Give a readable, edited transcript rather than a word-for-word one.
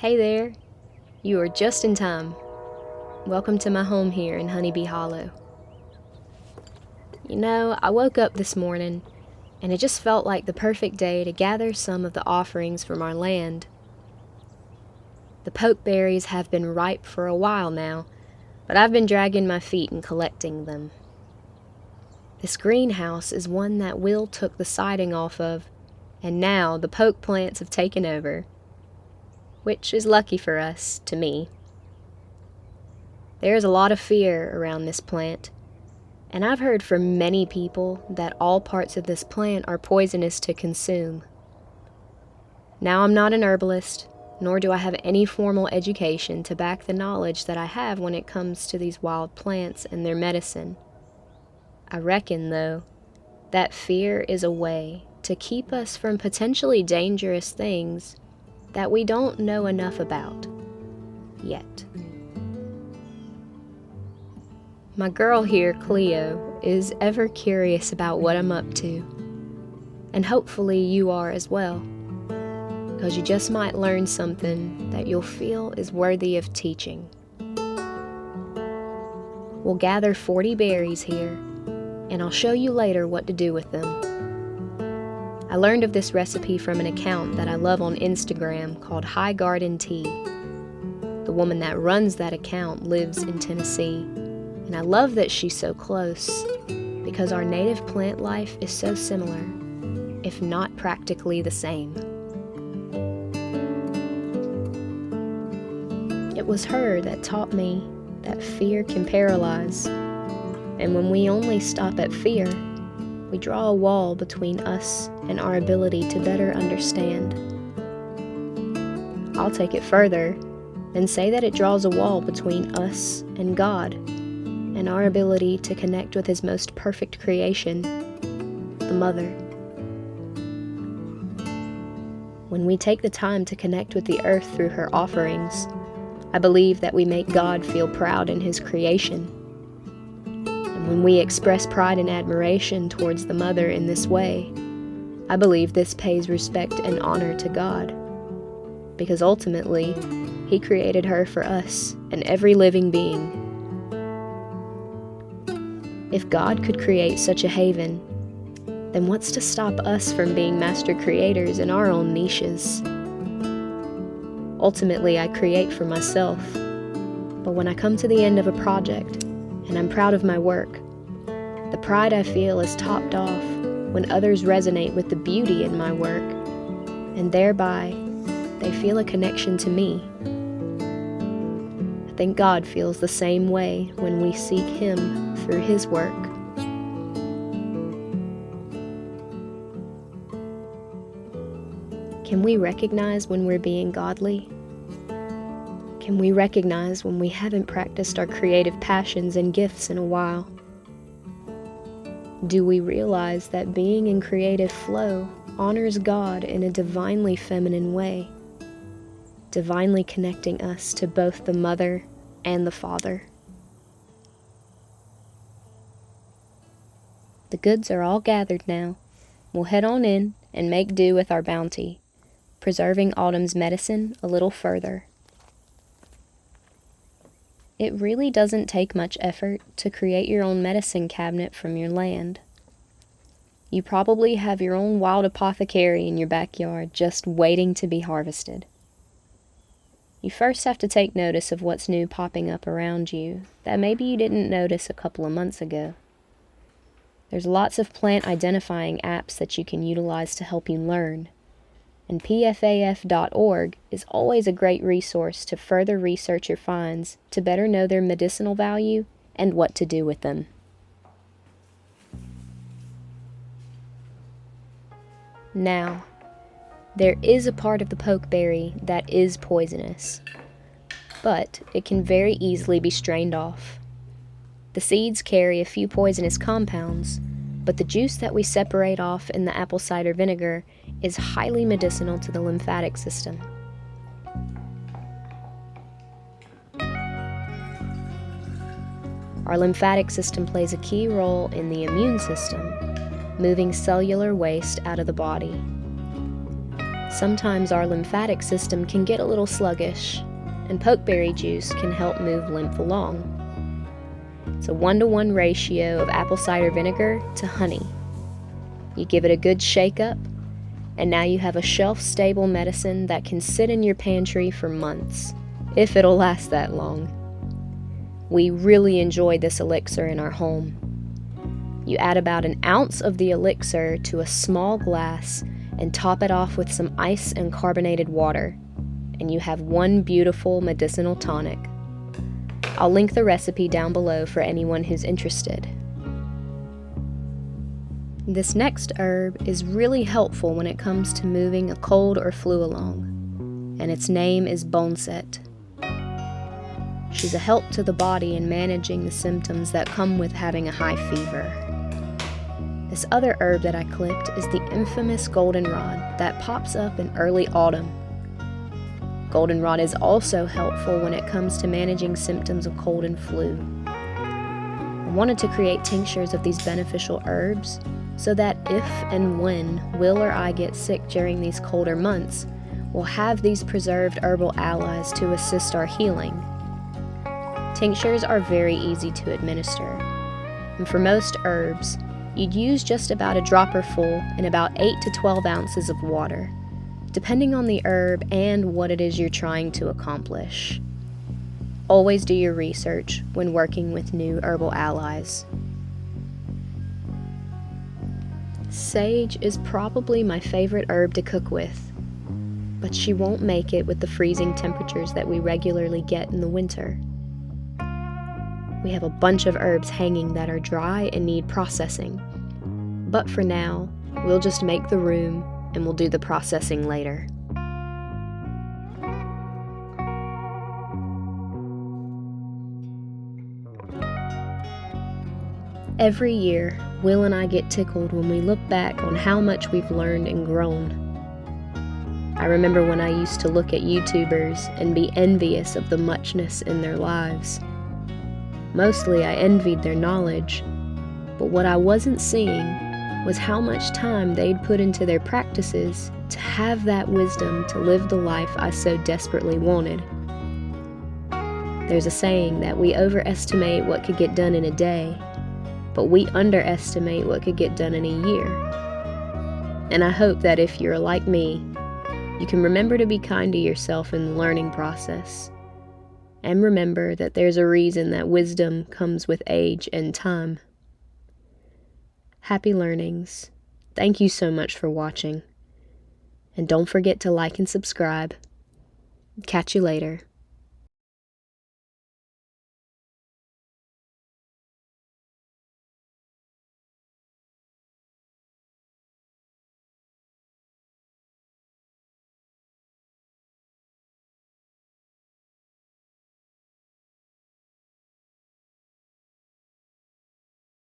Hey there, you are just in time. Welcome to my home here in Honeybee Hollow. You know, I woke up this morning and it just felt like the perfect day to gather some of the offerings from our land. The pokeberries have been ripe for a while now, but I've been dragging my feet and collecting them. This greenhouse is one that Will took the siding off of, and now the poke plants have taken over, which is lucky for us, to me. There is a lot of fear around this plant, and I've heard from many people that all parts of this plant are poisonous to consume. Now, I'm not an herbalist, nor do I have any formal education to back the knowledge that I have when it comes to these wild plants and their medicine. I reckon, though, that fear is a way to keep us from potentially dangerous things that we don't know enough about yet. My girl here, Cleo, is ever curious about what I'm up to, and hopefully you are as well, because you just might learn something that you'll feel is worthy of teaching. We'll gather 40 berries here, and I'll show you later what to do with them. I learned of this recipe from an account that I love on Instagram called High Garden Tea. The woman that runs that account lives in Tennessee, and I love that she's so close because our native plant life is so similar, if not practically the same. It was her that taught me that fear can paralyze, and when we only stop at fear, we draw a wall between us and our ability to better understand. I'll take it further and say that it draws a wall between us and God, and our ability to connect with His most perfect creation, the Mother. When we take the time to connect with the earth through her offerings, I believe that we make God feel proud in His creation. And when we express pride and admiration towards the Mother in this way, I believe this pays respect and honor to God, because ultimately, He created her for us and every living being. If God could create such a haven, then what's to stop us from being master creators in our own niches? Ultimately, I create for myself, but when I come to the end of a project, and I'm proud of my work, the pride I feel is topped off when others resonate with the beauty in my work, and thereby, they feel a connection to me. I think God feels the same way when we seek Him through His work. Can we recognize when we're being godly? Can we recognize when we haven't practiced our creative passions and gifts in a while? Do we realize that being in creative flow honors God in a divinely feminine way, divinely connecting us to both the Mother and the Father? The goods are all gathered now. We'll head on in and make do with our bounty, preserving autumn's medicine a little further. It really doesn't take much effort to create your own medicine cabinet from your land. You probably have your own wild apothecary in your backyard just waiting to be harvested. You first have to take notice of what's new popping up around you that maybe you didn't notice a couple of months ago. There's lots of plant identifying apps that you can utilize to help you learn, and pfaf.org is always a great resource to further research your finds to better know their medicinal value and what to do with them. Now, there is a part of the pokeberry that is poisonous, but it can very easily be strained off. The seeds carry a few poisonous compounds, but the juice that we separate off in the apple cider vinegar is highly medicinal to the lymphatic system. Our lymphatic system plays a key role in the immune system, moving cellular waste out of the body. Sometimes our lymphatic system can get a little sluggish, and pokeberry juice can help move lymph along. It's a 1-to-1 ratio of apple cider vinegar to honey. You give it a good shake up, and now you have a shelf-stable medicine that can sit in your pantry for months, if it'll last that long. We really enjoy this elixir in our home. You add about an ounce of the elixir to a small glass and top it off with some ice and carbonated water, and you have one beautiful medicinal tonic. I'll link the recipe down below for anyone who's interested. This next herb is really helpful when it comes to moving a cold or flu along, and its name is boneset. She's a help to the body in managing the symptoms that come with having a high fever. This other herb that I clipped is the infamous goldenrod that pops up in early autumn. Goldenrod is also helpful when it comes to managing symptoms of cold and flu. I wanted to create tinctures of these beneficial herbs so that if and when Will or I get sick during these colder months, we'll have these preserved herbal allies to assist our healing. Tinctures are very easy to administer, and for most herbs, you'd use just about a dropper full in about 8 to 12 ounces of water, depending on the herb and what it is you're trying to accomplish. Always do your research when working with new herbal allies. Sage is probably my favorite herb to cook with, but she won't make it with the freezing temperatures that we regularly get in the winter. We have a bunch of herbs hanging that are dry and need processing, but for now, we'll just make the room and we'll do the processing later. Every year, Will and I get tickled when we look back on how much we've learned and grown. I remember when I used to look at YouTubers and be envious of the muchness in their lives. Mostly I envied their knowledge, but what I wasn't seeing was how much time they'd put into their practices to have that wisdom to live the life I so desperately wanted. There's a saying that we overestimate what could get done in a day, but we underestimate what could get done in a year. And I hope that if you're like me, you can remember to be kind to yourself in the learning process. And remember that there's a reason that wisdom comes with age and time. Happy learnings. Thank you so much for watching. And don't forget to like and subscribe. Catch you later.